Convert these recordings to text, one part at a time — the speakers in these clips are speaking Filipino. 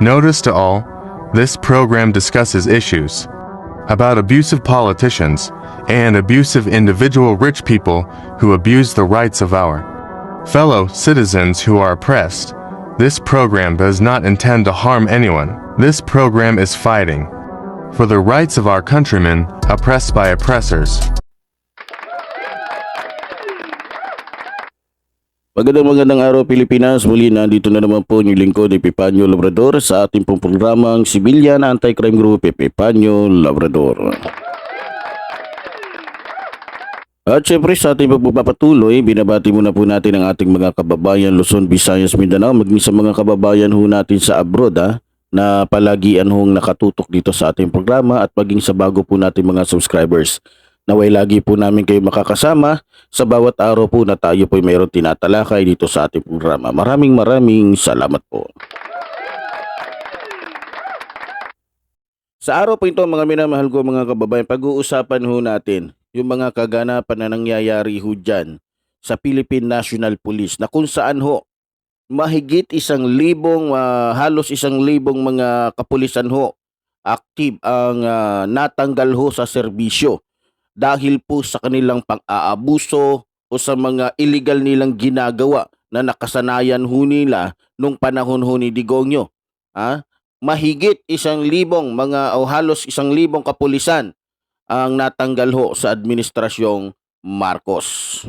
Notice to all, this program discusses issues about abusive politicians and abusive individual rich people who abuse the rights of our fellow citizens who are oppressed. This program does not intend to harm anyone. This program is fighting for the rights of our countrymen oppressed by oppressors. Magandang araw Pilipinas, muli nandito na naman po yung lingkod ni Epipanyo Labrador sa ating pong programang Civilian Anti-Crime Group Epipanyo Labrador. At syempre sa ating pagpapatuloy, binabati muna po natin ang ating mga kababayan Luzon, Visayas, Mindanao, maging sa mga kababayan ho natin sa abroad na palagian hong nakatutok dito sa ating programa at maging sa bago po natin mga subscribers. Naway lagi po namin kayo makakasama sa bawat araw po na tayo po mayroon tinatalakay dito sa ating programa. Maraming salamat po. Sa araw po ito mga minamahal ko mga kababayan, pag-uusapan ho natin yung mga kaganapan na nangyayari ho dyan sa Philippine National Police na kung saan ho mahigit 1,000, halos 1,000 mga kapulisan ho active ang natanggal ho sa serbisyo dahil po sa kanilang pang-aabuso o sa mga illegal nilang ginagawa na nakasanayan ho nila nung panahon ho ni Digongyo. Mahigit 1,000 mga o halos 1,000 kapulisan ang natanggal ho sa administrasyong Marcos.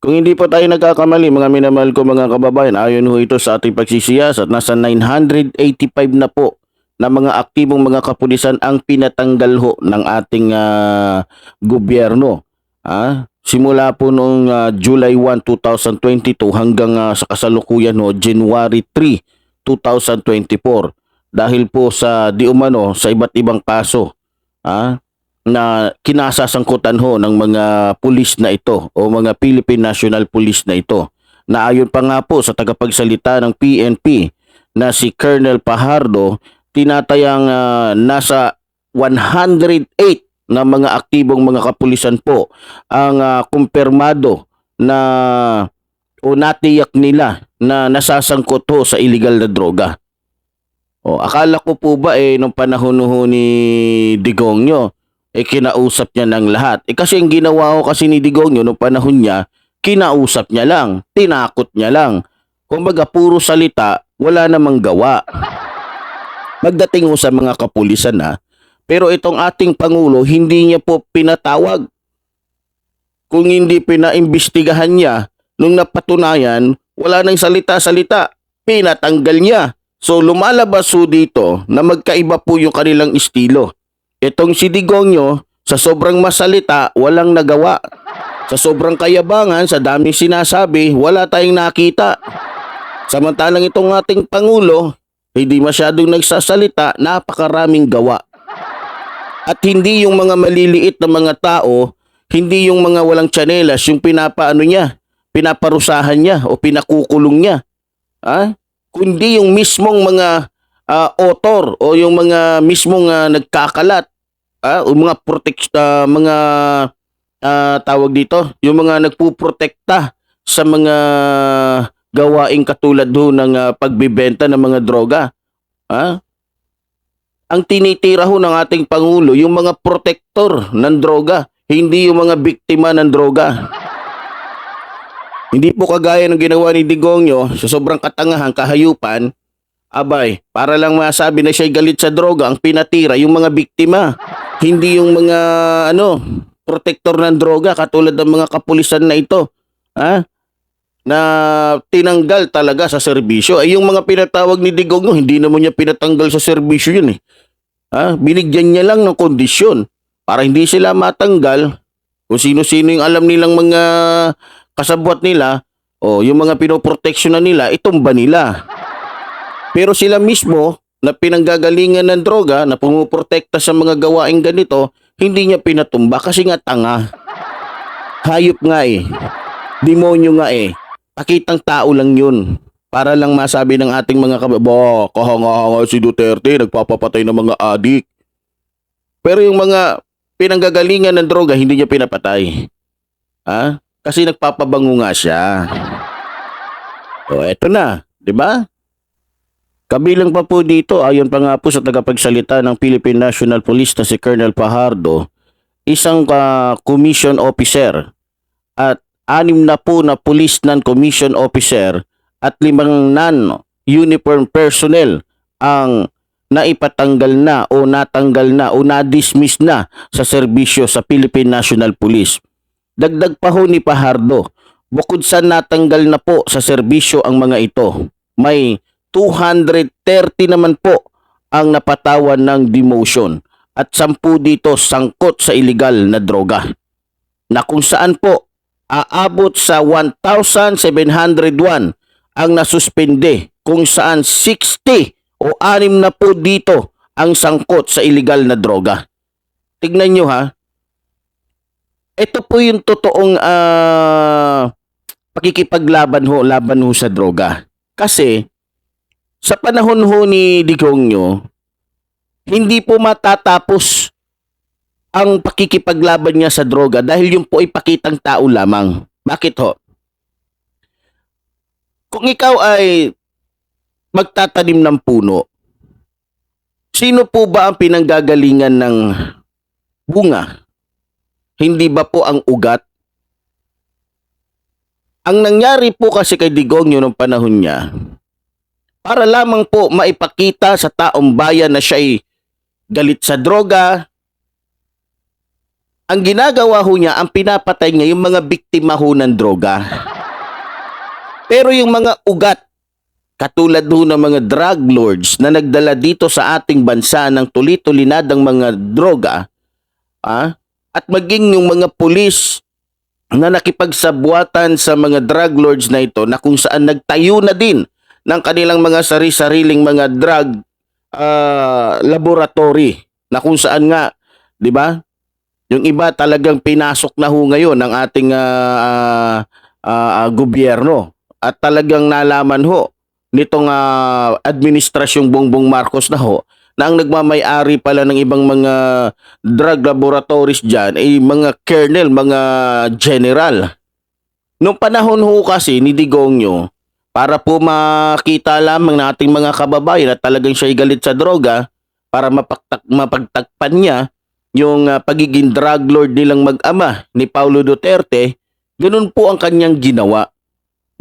Kung hindi po tayo nagkakamali mga minamahal ko mga kababayan, ayon ho ito sa ating pagsisiyasat, nasa 985 na po na mga aktibong mga kapulisan ang pinatanggal ho ng ating gobyerno. Simula po noong July 1, 2022 hanggang sa kasalukuyan ho, January 3, 2024. Dahil po sa di umano sa iba't ibang kaso na kinasasangkutan ho ng mga pulis na ito o mga Philippine National Police na ito. Na ayon pa nga po sa tagapagsalita ng PNP na si Colonel Pajardo, tinatayang nasa 108 na mga aktibong mga kapulisan po ang kumpirmado na o natiyak nila na nasasangkot ho sa illegal na droga. Akala ko po ba nung panahon ho ni Digongyo kinausap niya ng lahat. Kasi ang ginawa ho kasi ni Digongyo nung panahon niya, kinausap niya lang, tinakot niya lang. Kumbaga puro salita, wala namang gawa. Magdating ho sa mga kapulisan pero itong ating Pangulo hindi niya po pinatawag. Kung hindi pinaimbestigahan niya, nung napatunayan, wala nang salita-salita, pinatanggal niya. So lumalabas ho dito na magkaiba po yung kanilang estilo. Itong si Digongyo, sa sobrang masalita, walang nagawa. Sa sobrang kayabangan, sa daming sinasabi, wala tayong nakita. Samantalang itong ating Pangulo, hindi masyadong nagsasalita, napakaraming gawa. At hindi yung mga maliliit na mga tao, hindi yung mga walang tsinelas, yung pinaparusahan niya o pinakukulong niya. Kundi yung mismong mga author o yung mga mismong nagkakalat, o mga tawag dito, yung mga nagpuprotekta sa mga gawaing katulad ho ng pagbibenta ng mga droga. Ang tinitira ho ng ating Pangulo, yung mga protector ng droga, hindi yung mga biktima ng droga. Hindi po kagaya ng ginawa ni Digongyo sa sobrang katangahan, kahayupan, para lang masabi na siya'y galit sa droga, ang pinatira yung mga biktima. Hindi yung mga protector ng droga katulad ng mga kapulisan na ito. Na tinanggal talaga sa serbisyo. Yung mga pinatawag ni Digongyo, hindi naman niya pinatanggal sa serbisyo yun Binigyan niya lang ng kondisyon para hindi sila matanggal. Kung sino-sino yung alam nilang mga kasabwat nila o yung mga pinoproteksyonan nila, itumba nila. Pero sila mismo na pinanggagalingan ng droga, na pumuprotekta sa mga gawaing ganito, hindi niya pinatumba kasi nga tanga. Hayop nga demonyo nga Pakitang tao lang yun. Para lang masabi ng ating mga kahanga-hanga si Duterte, nagpapapatay ng mga adik. Pero yung mga pinanggagalingan ng droga, hindi niya pinapatay. Kasi nagpapabango nga siya. Eto na, di ba? Kabilang pa po dito, ayon pa nga po sa tagapagsalita ng Philippine National Police na si Colonel Fajardo, isang commission officer at 6 na po na police non-commission officer at 5 non-uniform personnel ang naipatanggal na o natanggal na o na-dismiss na sa serbisyo sa Philippine National Police. Dagdag pa ho ni Fajardo, bukod sa natanggal na po sa serbisyo ang mga ito, may 230 naman po ang napatawan ng demotion at 10 dito sangkot sa illegal na droga, na kung saan po aabot sa 1,701 ang nasuspende, kung saan 60 o 6 na po dito ang sangkot sa illegal na droga. Tignan nyo ha, ito po yung totoong pakikipaglaban laban sa droga. Kasi sa panahon ho ni Digongyo, hindi po matatapos ang pakikipaglaban niya sa droga dahil yung po ay pakitang tao lamang. Bakit ho? Kung ikaw ay magtatanim ng puno, sino po ba ang pinanggagalingan ng bunga? Hindi ba po ang ugat? Ang nangyari po kasi kay Digongyo noong panahon niya, para lamang po maipakita sa taong bayan na siya ay galit sa droga, ang ginagawa ho niya, ang pinapatay niya yung mga biktima ho ng droga. Pero yung mga ugat, katulad ho ng mga drug lords na nagdala dito sa ating bansa ng tuli-tulinadang mga droga, at maging yung mga pulis na nakipagsabuatan sa mga drug lords na ito, na kung saan nagtayo na din ng kanilang mga sari-sariling mga drug laboratory, na kung saan nga, di ba, yung iba talagang pinasok na ho ngayon ng ating gobyerno, at talagang nalaman ho nitong administrasyong Bongbong Marcos na ho na ang nagmamay-ari pala ng ibang mga drug laboratories dyan ay mga colonel, mga general. Noong panahon ho kasi ni Digongyo, para po makita lamang ng ating mga kababayan na talagang siya'y galit sa droga, para mapagtakpan niya yung pagiging drug lord nilang mag-ama ni Paulo Duterte, ganun po ang kanyang ginawa.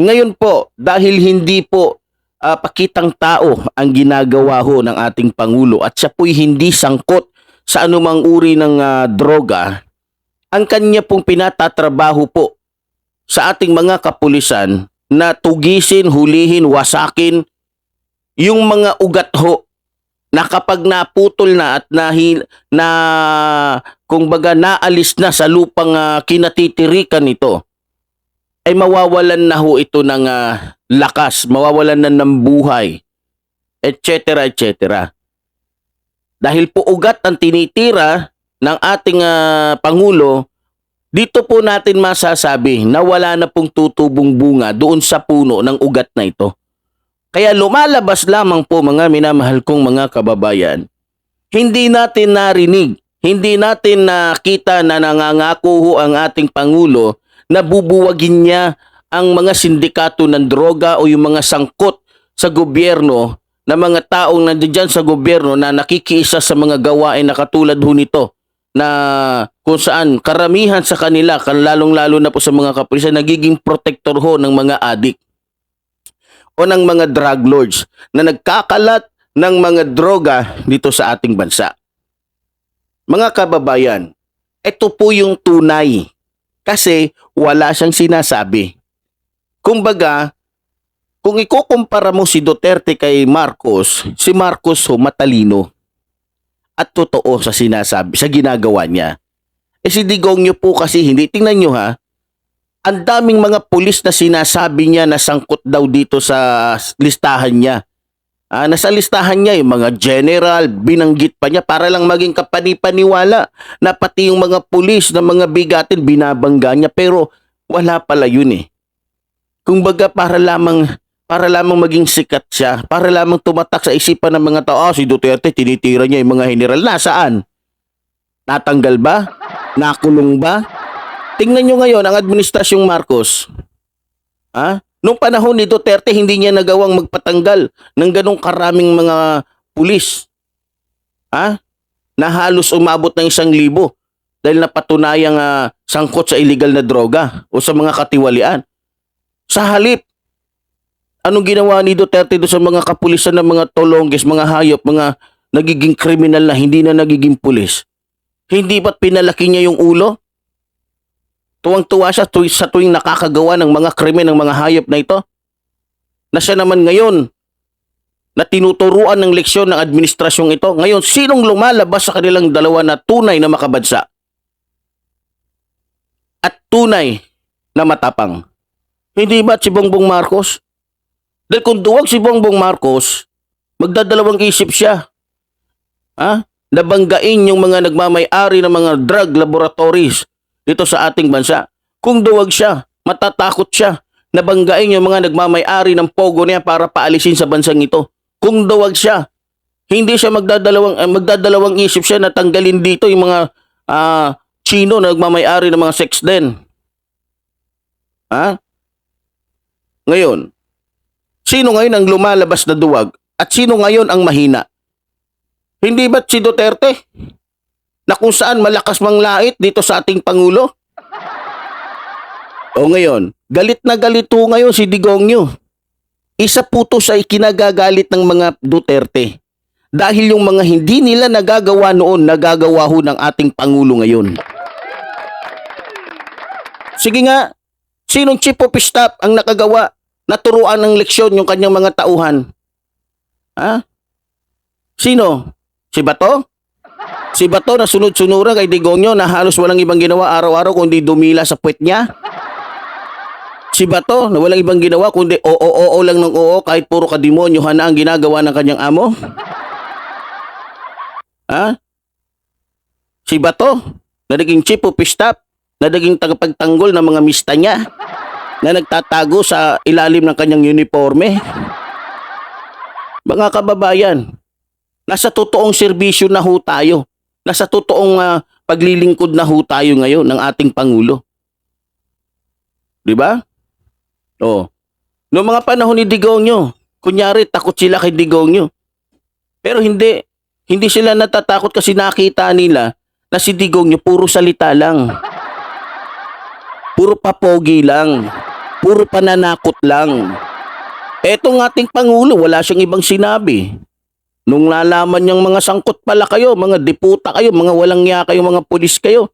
Ngayon po, dahil hindi po pakitang tao ang ginagawa ho ng ating Pangulo at siya po'y hindi sangkot sa anumang uri ng droga, ang kanya pong pinatatrabaho po sa ating mga kapulisan na tugisin, hulihin, wasakin yung mga ugat ho na kapag naputol na at kumbaga naalis na sa lupang kinatitirikan nito, ay mawawalan na ho ito ng lakas, mawawalan na ng buhay, etc. etc. Dahil po ugat ang tinitira ng ating Pangulo, dito po natin masasabi na wala na pong tutubong bunga doon sa puno ng ugat na ito. Kaya lumalabas lamang po, mga minamahal kong mga kababayan, hindi natin narinig, hindi natin nakita na nangangako ho ang ating Pangulo na bubuwagin niya ang mga sindikato ng droga o yung mga sangkot sa gobyerno na mga taong nandiyan sa gobyerno na nakikiisa sa mga gawain na katulad ho nito, na kung saan karamihan sa kanila, lalong-lalo na po sa mga kapulisan, nagiging protector ho ng mga adik o ng mga drug lords na nagkakalat ng mga droga dito sa ating bansa. Mga kababayan, ito po yung tunay kasi wala siyang sinasabi. Kumbaga, kung ikukumpara mo si Duterte kay Marcos, si Marcos ho matalino at totoo sa sinasabi, sa ginagawa niya. Si Digongyo po kasi hindi. Tingnan nyo ha, ang daming mga pulis na sinasabi niya na sangkot daw dito sa listahan niya. Nasa listahan niya yung mga general, binanggit pa niya para lang maging kapanipaniwala na pati yung mga pulis na mga bigatin binabangga niya, pero wala pala yun eh. Kumbaga para lamang maging sikat siya, para lamang tumatak sa isipan ng mga tao, si Duterte tinitira niya yung mga general. Nasaan? Natanggal ba? Nakulong ba? Tingnan nyo ngayon ang administrasyong Marcos. Noong panahon ni Duterte, hindi niya nagawang magpatanggal ng ganong karaming mga pulis. Na halos umabot ng 1,000 dahil napatunayang sangkot sa illegal na droga o sa mga katiwalian. Sa halip, anong ginawa ni Duterte do sa mga kapulisan ng mga tolongges, mga hayop, mga nagiging kriminal na hindi na nagiging pulis? Hindi ba't pinalaki niya yung ulo? Tuwang-tuwa siya sa tuwing nakakagawa ng mga krimen ng mga hayop na ito? Na siya naman ngayon, na tinuturuan ng leksyon ng administrasyong ito. Ngayon, sinong lumalabas sa kanilang dalawa na tunay na makabansa? At tunay na matapang? Hindi ba si Bongbong Marcos? Dahil kung duwag si Bongbong Marcos, magdadalawang isip siya. Nabanggain yung mga nagmamay-ari ng mga drug laboratories dito sa ating bansa. Kung duwag siya, matatakot siya. Nabanggain yung mga nagmamay-ari ng pogo niya para paalisin sa bansang ito. Kung duwag siya, hindi siya magdadalawang isip siya na tanggalin dito yung mga Chino na nagmamay-ari ng mga sex den. Ngayon, sino ngayon ang lumalabas na duwag at sino ngayon ang mahina? Hindi ba't si Duterte? Na kung saan malakas manglait dito sa ating Pangulo? O ngayon, galit na galit ho ngayon si Digongyo. Isa po to sa ikinagagalit ng mga Duterte. Dahil yung mga hindi nila nagagawa noon, nagagawa ho ng ating Pangulo ngayon. Sige nga, sinong chief of staff ang nakagawa? Naturuan ng leksyon yung kanyang mga tauhan. Sino? Si Bato? Si Bato na sunod-sunuran kay Digongyo na halos walang ibang ginawa araw-araw kundi dumila sa puwet niya? Si Bato na walang ibang ginawa kundi oo lang ng oo kahit puro kademonyohan na ang ginagawa ng kanyang amo? Si Bato na naging chief of staff, na naging tagapagtanggol ng mga mista niya, na nagtatago sa ilalim ng kanyang uniforme? Mga kababayan, nasa totoong serbisyo na ho tayo. Nasa totoong paglilingkod na ho tayo ngayon ng ating Pangulo. Diba? Noong mga panahon ni Digongyo, kunyari takot sila kay Digongyo. Pero hindi sila natatakot kasi nakita nila na si Digongyo puro salita lang. Puro papogi lang. Puro pananakot lang. Etong ating Pangulo, wala siyang ibang sinabi. Nung nalaman niyang mga sangkot pala kayo, mga deputa kayo, mga walang niya kayo, mga pulis kayo,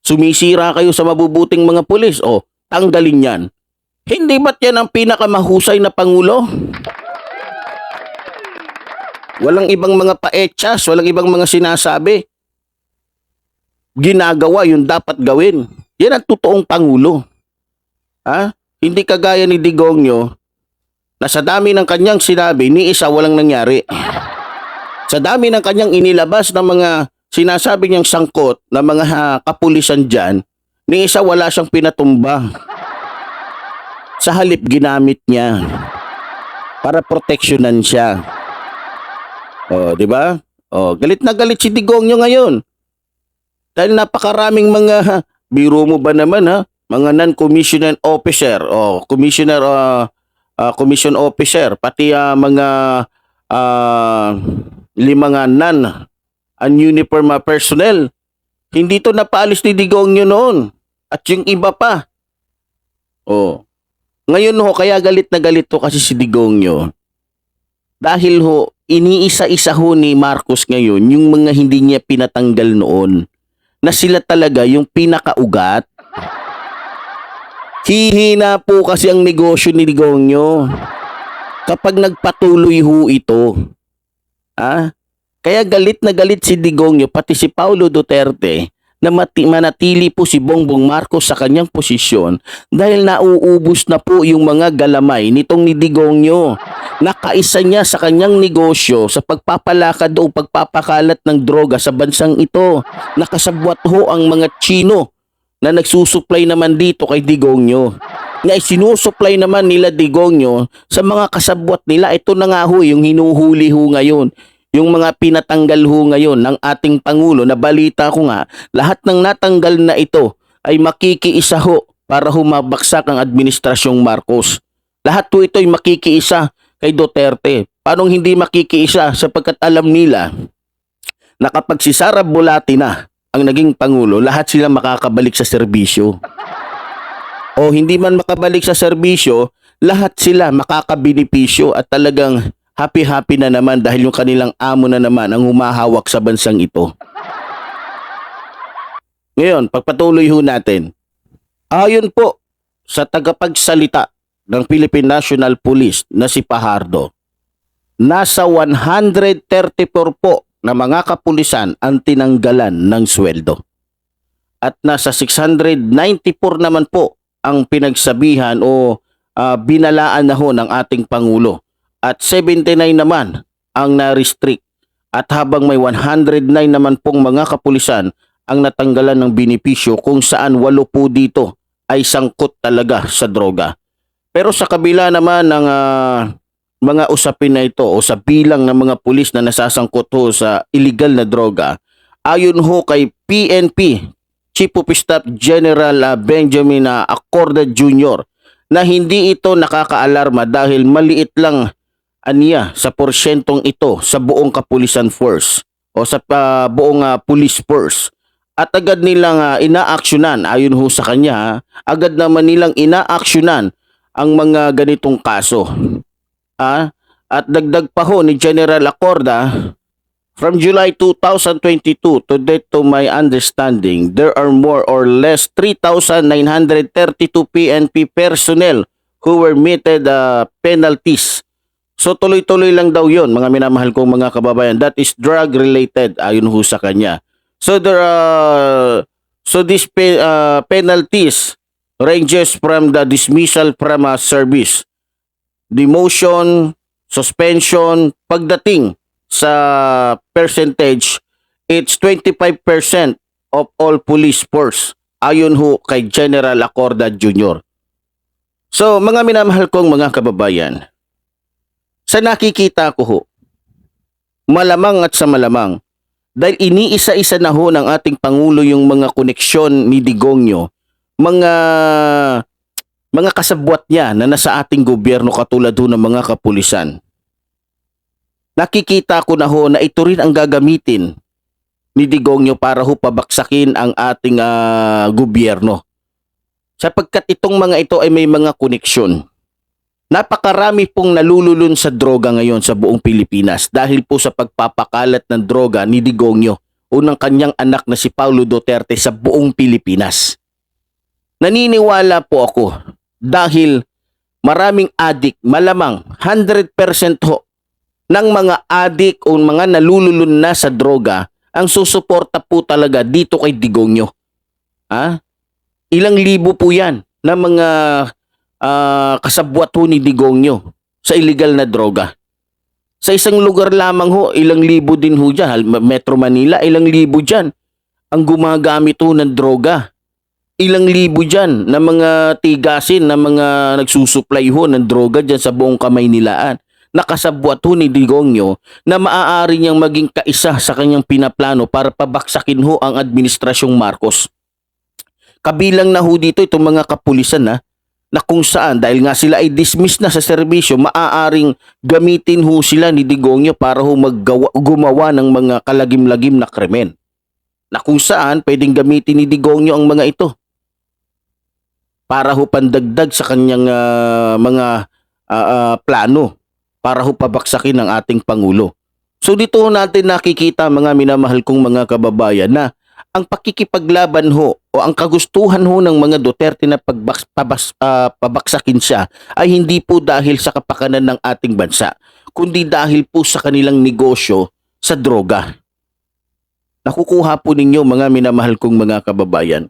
sumisira kayo sa mabubuting mga pulis, tanggalin yan. Hindi ba't yan ang pinakamahusay na Pangulo? Walang ibang mga paetsas, walang ibang mga sinasabi. Ginagawa yung dapat gawin. Yan ang totoong Pangulo. Hindi kagaya ni Digongyo na sa dami ng kanyang sinabi, ni isa walang nangyari. Sa dami ng kanyang inilabas ng mga sinasabi niyang sangkot na mga kapulisan dyan, ni isa wala siyang pinatumba. Sa halip ginamit niya para proteksyonan siya. Di ba? Galit na galit si Digongyo ngayon. Dahil napakaraming mga, biro mo ba naman mga non-commissioned officer, commission officer, pati mga limang non-uniform personnel. Hindi to napaalis ni Digongyo noon. At yung iba pa. Ngayon kaya galit na galit to kasi si Digongyo. Dahil iniisa-isa ni Marcos ngayon yung mga hindi niya pinatanggal noon. Na sila talaga yung pinakaugat. Hihina po kasi ang negosyo ni Digongyo kapag nagpatuloy ito. Kaya galit na galit si Digongyo pati si Paulo Duterte na manatili po si Bongbong Marcos sa kanyang posisyon dahil nauubos na po yung mga galamay nitong ni Digongyo. Nakaisa niya sa kanyang negosyo sa pagpapalakad o pagpapakalat ng droga sa bansang ito. Nakasabwat ang mga Chino na nagsusupply naman dito kay Digongyo. Na sinusupply naman nila Digongyo sa mga kasabwat nila. Ito na nga yung hinuhuli ngayon. Yung mga pinatanggal ngayon ng ating Pangulo na balita ko nga, lahat ng natanggal na ito ay makikiisa para humabaksak ang administrasyong Marcos. Lahat po ito'y makikiisa kay Duterte. Paano hindi makikiisa sapagkat alam nila na kapag si Sara Bolati na ang naging Pangulo, lahat sila makakabalik sa serbisyo. O hindi man makabalik sa serbisyo, lahat sila makakabenepisyo at talagang happy-happy na naman dahil yung kanilang amo na naman ang humahawak sa bansang ito. Ngayon, pagpatuloy ho natin. Ayon po sa tagapagsalita ng Philippine National Police na si Fajardo, nasa 134 po na mga kapulisan ang tinanggalan ng sweldo. At nasa 694 naman po ang pinagsabihan o binalaan na ho ng ating Pangulo. At 79 naman ang na-restrict. At habang may 109 naman pong mga kapulisan ang natanggalan ng benepisyo kung saan 8 po dito ay sangkot talaga sa droga. Pero sa kabila naman ng mga usapin na ito o sa bilang ng mga pulis na nasasangkot ho sa illegal na droga, ayon ho kay PNP Chief of Staff General Benjamin Acorda Jr. na hindi ito nakakaalarma dahil maliit lang aniya sa porsyentong ito sa buong kapulisan force o sa buong police force. At agad nilang inaaksyonan, ayon ho sa kanya, agad naman nilang inaaksyonan ang mga ganitong kaso. At dagdag pa ho ni General Acorda, from July 2022 to date to my understanding, there are more or less 3,932 PNP personnel who were meted penalties. So tuloy-tuloy lang daw yon, mga minamahal kong mga kababayan. That is drug related ayon ho sa kanya. So these penalties ranges from the dismissal from service, demotion, suspension, pagdating sa percentage, it's 25% of all police force ayon ho kay General Acorda Jr. So mga minamahal kong mga kababayan, sa nakikita ko ho, malamang at sa malamang, dahil iniisa-isa na ho ng ating Pangulo yung mga koneksyon ni Digongyo, mga kasabwat niya na nasa ating gobyerno katulad ho ng mga kapulisan. Nakikita ko na ho na ito rin ang gagamitin ni Digongyo para ho pabaksakin ang ating gobyerno. Sapagkat itong mga ito ay may mga koneksyon. Napakarami pong nalululun sa droga ngayon sa buong Pilipinas dahil po sa pagpapakalat ng droga ni Digongyo o ng kanyang anak na si Paulo Duterte sa buong Pilipinas. Naniniwala po ako dahil maraming adik, malamang 100% ho ng mga adik o mga nalululun na sa droga ang susuporta po talaga dito kay Digongyo. Ilang libo po yan na mga kasabwat ho ni Digongyo sa illegal na droga. Sa isang lugar lamang ho, ilang libo din ho dyan. Metro Manila, ilang libo dyan ang gumagamit ho ng droga. Ilang libo dyan na mga tigasin, na mga nagsusupply ho ng droga dyan sa buong Kamaynilaan. Nakasabwat ho ni Digongyo na maaari niyang maging kaisa sa kanyang pinaplano para pabaksakin ho ang Administrasyong Marcos. Kabilang na ho dito itong mga kapulisan na kung saan dahil nga sila ay dismiss na sa serbisyo, maaaring gamitin ho sila ni Digongyo para ho gumawa ng mga kalagim-lagim na krimen. Na kung saan pwedeng gamitin ni Digongyo ang mga ito para ho pandagdag sa kanyang mga plano para ho pabaksakin ng ating Pangulo. So dito natin nakikita mga minamahal kong mga kababayan na ang pakikipaglaban ho o ang kagustuhan ho ng mga Duterte na pabaksakin siya ay hindi po dahil sa kapakanan ng ating bansa, kundi dahil po sa kanilang negosyo sa droga. Nakukuha po ninyo mga minamahal kong mga kababayan.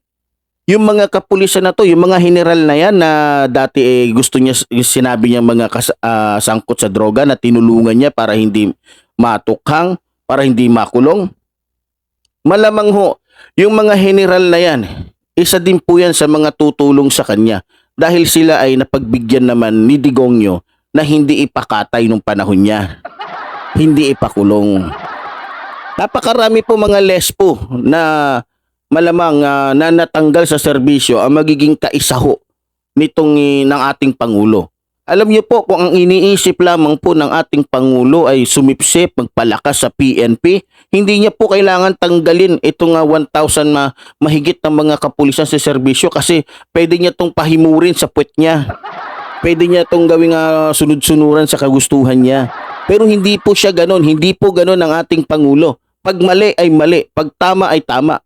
Yung mga kapulisan na to, yung mga general na yan na dati gusto niya, sinabi niya mga sangkot sa droga na tinulungan niya para hindi matukhang, para hindi makulong. Malamang ho, yung mga general na yan, isa din po yan sa mga tutulong sa kanya dahil sila ay napagbigyan naman ni Digongyo na hindi ipakatay nung panahon niya. Hindi ipakulong. Napakarami po mga lespo na malamang na natanggal sa serbisyo ang magiging kaisa ho nitong ng ating Pangulo. Alam niyo po kung ang iniisip lamang po ng ating Pangulo ay sumipsip, magpalakas sa PNP, hindi niya po kailangan tanggalin itong 1,000 mahigit ng mga kapulisan sa serbisyo kasi pwede niya itong pahimurin sa puwet niya. Pwede niya itong gawing sunod-sunuran sa kagustuhan niya. Pero hindi po siya ganon, hindi po ganon ang ating Pangulo. Pag mali ay mali, pag tama ay tama.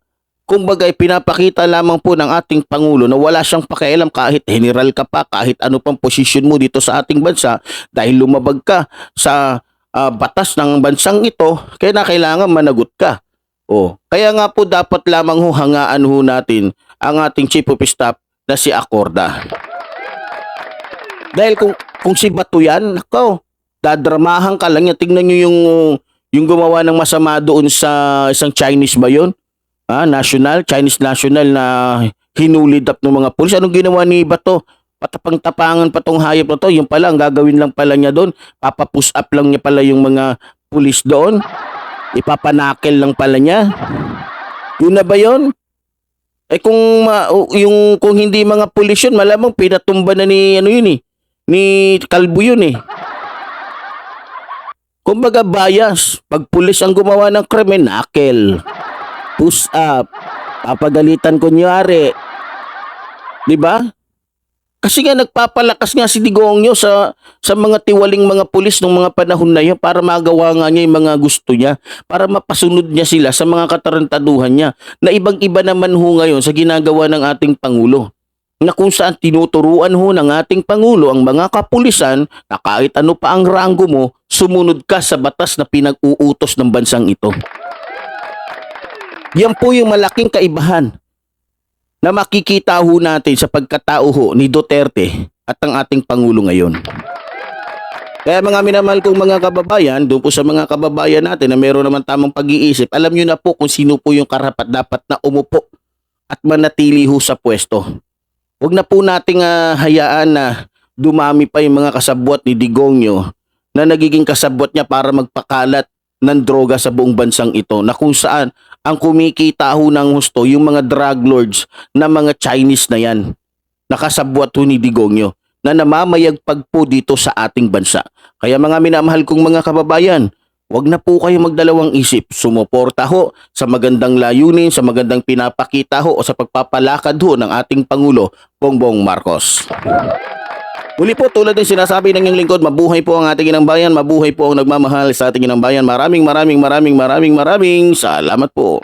Kumbaga pinapakita lamang po ng ating Pangulo na wala siyang pakialam kahit general ka pa, kahit ano pang posisyon mo dito sa ating bansa dahil lumabag ka sa batas ng bansang ito, kaya kailangan managot ka. Kaya nga po dapat lamang hangaan natin ang ating Chief of Staff na si Acorda. Dahil kung si Bato yan, nako, dadramahan ka lang yan. Tingnan nyo yung gumawa ng masama doon sa isang Chinese ba yun? Chinese national na hinulid up ng mga pulis. Anong ginawa ni Bato? Patapang-tapangan pa tong hayop na to. Yung pala, ang gagawin lang pala niya doon, papapush up lang niya pala yung mga pulis doon. Ipapanakel lang pala niya. Yun na ba yun? Kung hindi mga pulis yun, malamang pinatumba na ni ni Kalbo yun eh. Kumbaga bias, pag pulis ang gumawa ng krimen, nakel. Push up, papagalitan kunyari. 'Di ba? Kasi nga nagpapalakas nga si Digongyo sa mga tiwaling mga pulis ng mga panahon na yun para magawa nga niya yung mga gusto niya, para mapasunod niya sila sa mga katarantaduhan niya. Na ibang-iba naman ngayon sa ginagawa ng ating Pangulo. Na kung saan tinuturuan ng ating Pangulo ang mga kapulisan na kahit ano pa ang ranggo mo, sumunod ka sa batas na pinag-uutos ng bansang ito. Yan po yung malaking kaibahan na makikita natin sa pagkatao ni Duterte at ang ating Pangulo ngayon. Kaya mga minamahal kong mga kababayan, doon po sa mga kababayan natin na meron naman tamang pag-iisip, alam nyo na po kung sino po yung karapat-dapat na umupo at manatili sa pwesto. Huwag na po nating hayaan na dumami pa yung mga kasabwat ni Digongyo na nagiging kasabwat niya para magpakalat ng droga sa buong bansang ito, na kung saan ang kumikita ng husto yung mga drug lords na mga Chinese na yan, nakasabwat ni Digongyo na namamayagpag po dito sa ating bansa. Kaya mga minamahal kong mga kababayan, huwag na po kayo magdalawang isip. Sumuporta sa magandang layunin, sa magandang pinapakita o sa pagpapalakad ng ating Pangulo, Bongbong Marcos. Muli po, tulad ng sinasabi ng iyong lingkod, mabuhay po ang ating inang bayan, mabuhay po ang nagmamahal sa ating inang bayan. Maraming salamat po.